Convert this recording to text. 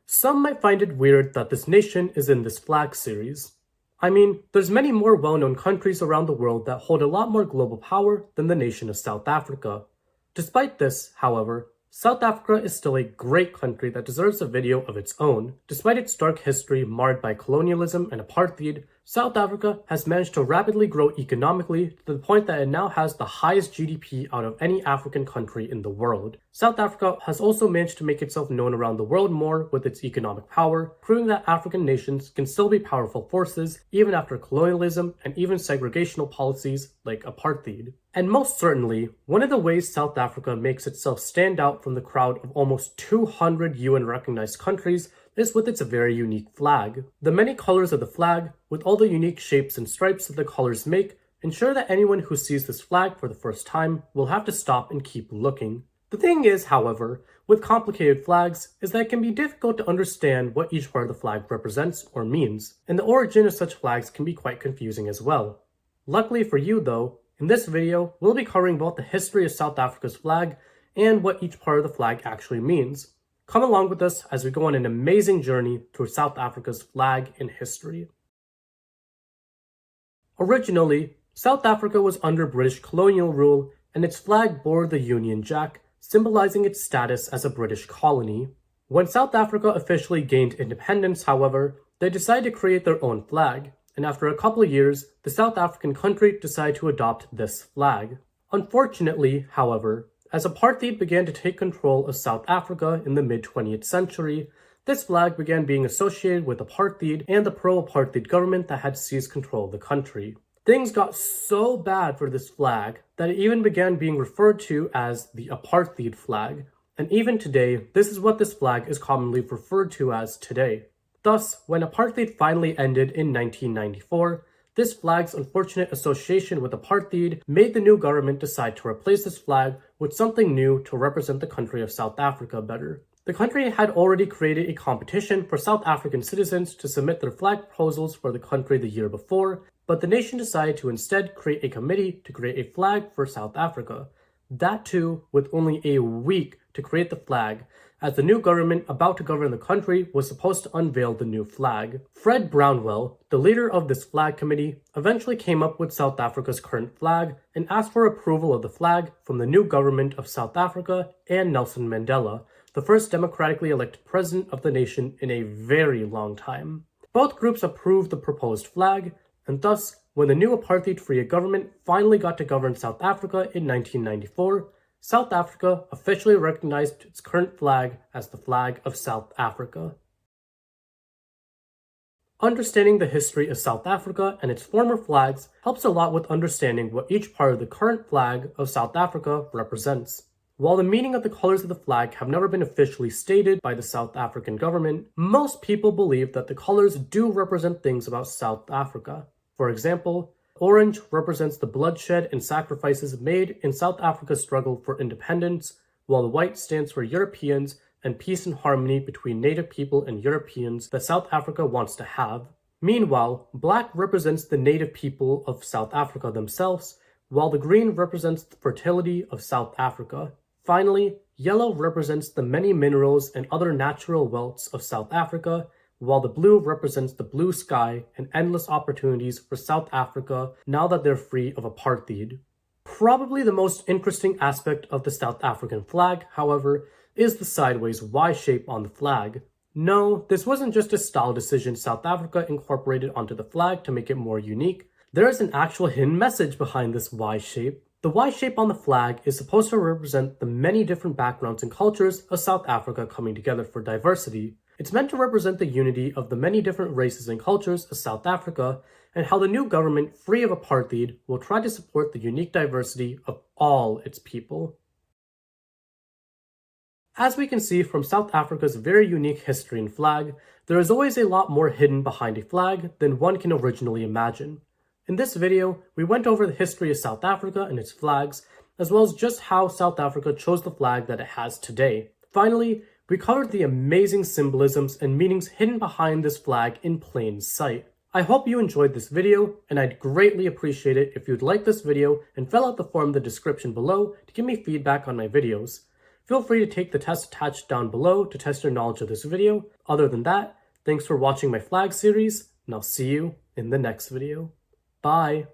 Some might find it weird that this nation is in this flag series. I mean, there's many more well-known countries around the world that hold a lot more global power than the nation of South Africa. Despite this, however, South Africa is still a great country that deserves a video of its own. Despite its dark history marred by colonialism and apartheid, South Africa has managed to rapidly grow economically to the point that it now has the highest GDP out of any African country in the world. South Africa has also managed to make itself known around the world more with its economic power, proving that African nations can still be powerful forces even after colonialism and even segregational policies like apartheid. And most certainly, one of the ways South Africa makes itself stand out from the crowd of almost 200 UN-recognized countries is with its very unique flag. The many colors of the flag, with all the unique shapes and stripes that the colors make, ensure that anyone who sees this flag for the first time will have to stop and keep looking. The thing is, however, with complicated flags, is that it can be difficult to understand what each part of the flag represents or means, and the origin of such flags can be quite confusing as well. Luckily for you though, in this video, we'll be covering both the history of South Africa's flag and what each part of the flag actually means. Come along with us as we go on an amazing journey through South Africa's flag and history. Originally, South Africa was under British colonial rule and its flag bore the Union Jack, symbolizing its status as a British colony. When South Africa officially gained independence, however, they decided to create their own flag, and after a couple of years, the South African country decided to adopt this flag. Unfortunately, however, as apartheid began to take control of South Africa in the mid-20th century, this flag began being associated with apartheid and the pro-apartheid government that had seized control of the country. Things got so bad for this flag that it even began being referred to as the apartheid flag, and even today, this is what this flag is commonly referred to as today. Thus, when apartheid finally ended in 1994, this flag's unfortunate association with apartheid made the new government decide to replace this flag with something new to represent the country of South Africa better. The country had already created a competition for South African citizens to submit their flag proposals for the country the year before, but the nation decided to instead create a committee to create a flag for South Africa. That too, with only a week to create the flag, as the new government about to govern the country was supposed to unveil the new flag. Fred Brownell, the leader of this flag committee, eventually came up with South Africa's current flag and asked for approval of the flag from the new government of South Africa and Nelson Mandela, the first democratically elected president of the nation in a very long time. Both groups approved the proposed flag, and thus, when the new apartheid-free government finally got to govern South Africa in 1994, South Africa officially recognized its current flag as the flag of South Africa. Understanding the history of South Africa and its former flags helps a lot with understanding what each part of the current flag of South Africa represents. While the meaning of the colors of the flag have never been officially stated by the South African government, most people believe that the colors do represent things about South Africa. For example, orange represents the bloodshed and sacrifices made in South Africa's struggle for independence, while the white stands for Europeans and peace and harmony between native people and Europeans that South Africa wants to have. Meanwhile, black represents the native people of South Africa themselves, while the green represents the fertility of South Africa. Finally, yellow represents the many minerals and other natural wealths of South Africa, while the blue represents the blue sky and endless opportunities for South Africa now that they're free of apartheid. Probably the most interesting aspect of the South African flag, however, is the sideways Y shape on the flag. No, this wasn't just a style decision South Africa incorporated onto the flag to make it more unique. There is an actual hidden message behind this Y shape. The Y shape on the flag is supposed to represent the many different backgrounds and cultures of South Africa coming together for diversity. It's meant to represent the unity of the many different races and cultures of South Africa and how the new government, free of apartheid, will try to support the unique diversity of all its people. As we can see from South Africa's very unique history and flag, there is always a lot more hidden behind a flag than one can originally imagine. In this video, we went over the history of South Africa and its flags, as well as just how South Africa chose the flag that it has today. Finally, we covered the amazing symbolisms and meanings hidden behind this flag in plain sight. I hope you enjoyed this video, and I'd greatly appreciate it if you'd like this video and fill out the form in the description below to give me feedback on my videos. Feel free to take the test attached down below to test your knowledge of this video. Other than that, thanks for watching my flag series, and I'll see you in the next video. Bye!